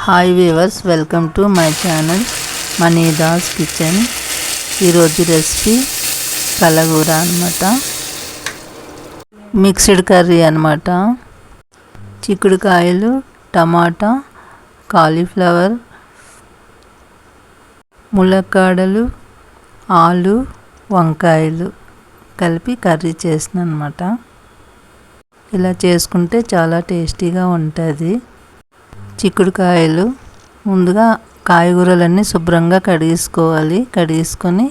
Hi viewers, welcome to my channel Manidas kitchen. ఈరోజు recipe కలగూర అనమాట, మిక్స్డ్ కర్రీ అనమాట. చిక్కుడుకాయలు, టమాటా, కాలీఫ్లవర్, ములక్కాడలు, ఆలు, వంకాయలు కలిపి కర్రీ చేసిన అనమాట. ఇలా చేసుకుంటే చాలా టేస్టీగా ఉంటుంది. చిక్కుడుకాయలు ముందుగా కాయగూరలన్నీ శుభ్రంగా కడిగేసుకొని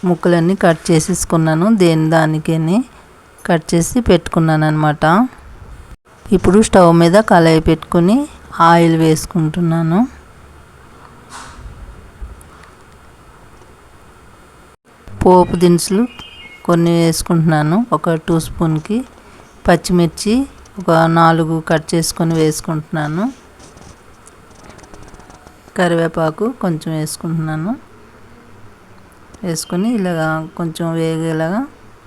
ముక్కలన్నీ కట్ చేసేసుకున్నాను. దానికని కట్ చేసి పెట్టుకున్నాను అనమాట. ఇప్పుడు స్టవ్ మీద కళాయి పెట్టుకుని ఆయిల్ వేసుకుంటున్నాను. పోపు దినుసులు కొన్ని వేసుకుంటున్నాను. ఒక 2 స్పూన్కి పచ్చిమిర్చి ఒక 4 కట్ చేసుకొని వేసుకుంటున్నాను. కరివేపాకు కొంచెం వేసుకుంటున్నాను. వేసుకొని ఇలాగా కొంచెం వేగేలాగా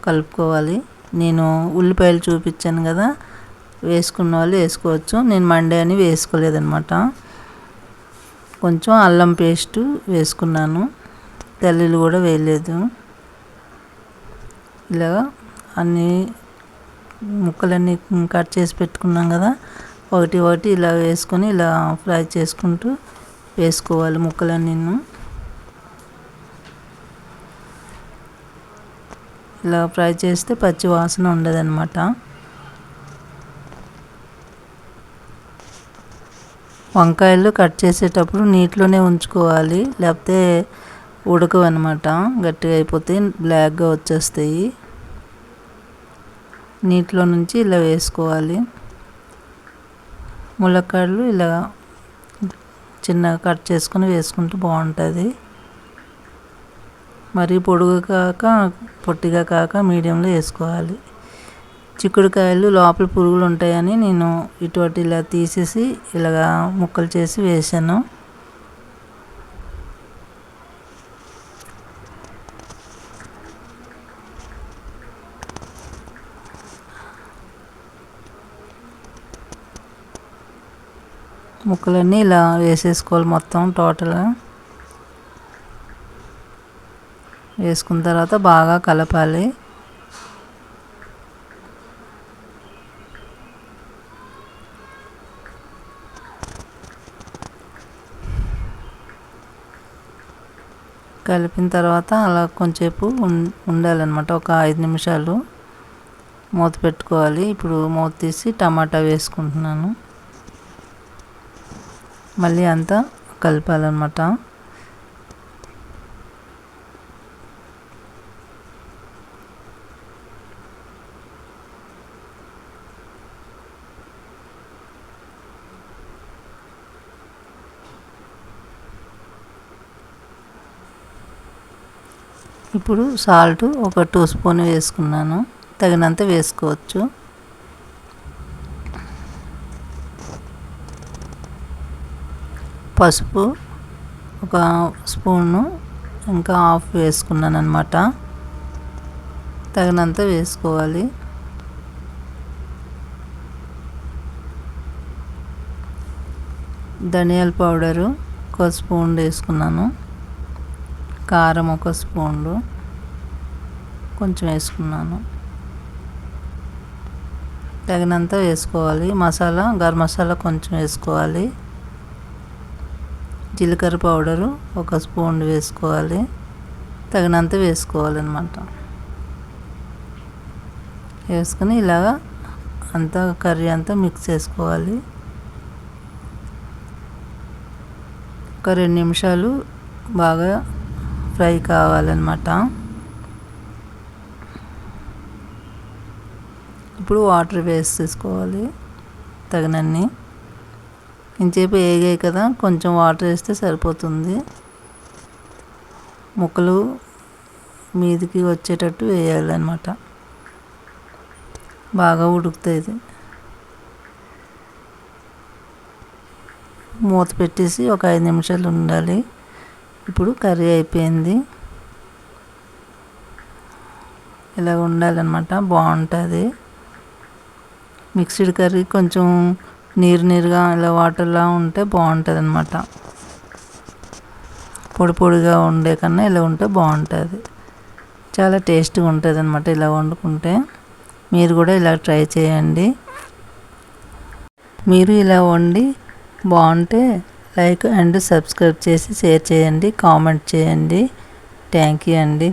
కలుపుకోవాలి. నేను ఉల్లిపాయలు చూపించాను కదా, వేసుకున్న వాళ్ళు వేసుకోవచ్చు. నేను మండే అని వేసుకోలేదన్నమాట. కొంచెం అల్లం పేస్టు వేసుకున్నాను. తెల్లుల్లి కూడా వేయలేదు. ఇలాగా అన్నీ ముక్కలన్నీ కట్ చేసి పెట్టుకున్నాం కదా, ఒకటి ఇలా వేసుకొని ఇలా ఫ్రై చేసుకుంటూ వేసుకోవాలి ముక్కలన్నీ. ఇలా ఫ్రై చేస్తే పచ్చి వాసన ఉండదన్నమాట. వంకాయలు కట్ చేసేటప్పుడు నీటిలోనే ఉంచుకోవాలి, లేకపోతే ఉడకవు అనమాట. గట్టిగా అయిపోతే బ్లాక్గా వచ్చేస్తాయి. నీటిలో నుంచి ఇలా వేసుకోవాలి. ములక్కాడలు ఇలా చిన్నగా కట్ చేసుకొని వేసుకుంటే బాగుంటుంది. మరి పొట్టిగా కాక మీడియంలో వేసుకోవాలి. చిక్కుడుకాయలు లోపల పురుగులు ఉంటాయని నేను ఇటువంటి ఇలా తీసేసి ఇలాగా ముక్కలు చేసి వేసాను. ముక్కలన్నీ ఇలా వేసేసుకోవాలి మొత్తం టోటల్గా. వేసుకున్న తర్వాత బాగా కలపాలి. కలిపిన తర్వాత అలా కొంచెంసేపు ఉండాలన్నమాట. ఒక 5 నిమిషాలు మూత పెట్టుకోవాలి. ఇప్పుడు మూత తీసి టమాటా వేసుకుంటున్నాను. మళ్ళీ అంతా కలపాలన్నమాట. ఇప్పుడు సాల్ట్ ఒక 2 స్పూన్ వేసుకున్నాను. తగినంత వేసుకోవచ్చు. పసుపు ఒక స్పూను ఇంకా హాఫ్ వేసుకున్నాను అనమాట. తగినంత వేసుకోవాలి. ధనియాల పౌడరు ఒక స్పూన్ వేసుకున్నాను. కారం ఒక స్పూన్లు కొంచెం వేసుకున్నాను. తగినంత వేసుకోవాలి. గరం మసాలా కొంచెం వేసుకోవాలి. జీలకర్ర పౌడరు ఒక స్పూన్ వేసుకోవాలి. తగినంత వేసుకోవాలన్నమాట. వేసుకొని ఇలాగా అంతా కర్రీ అంతా మిక్స్ చేసుకోవాలి. ఒక 2 నిమిషాలు బాగా ఫ్రై కావాలన్నమాట. ఇప్పుడు వాటర్ వేసేసుకోవాలి తగినన్ని. ఇంచేపు వేగాయి కదా, కొంచెం వాటర్ వేస్తే సరిపోతుంది. ముక్కలు మీదికి వచ్చేటట్టు వేయాలన్నమాట. బాగా ఉడుకుతుంది. మూత పెట్టేసి ఒక 5 నిమిషాలు ఉండాలి. ఇప్పుడు కర్రీ అయిపోయింది. ఇలా ఉండాలన్నమాట, బాగుంటుంది. మిక్స్డ్ కర్రీ కొంచెం నీరుగా ఇలా వాటర్లా ఉంటే బాగుంటుంది అన్నమాట. పొడి పొడిగా ఉండే కన్నా ఇలా ఉంటే బాగుంటుంది. చాలా టేస్ట్గా ఉంటుంది అన్నమాట ఇలా వండుకుంటే. మీరు కూడా ఇలా ట్రై చేయండి. మీరు ఇలా వండి బాగుంటే లైక్ అండ్ సబ్స్క్రైబ్ చేసి షేర్ చేయండి, కామెంట్ చేయండి. థ్యాంక్ యూ అండి.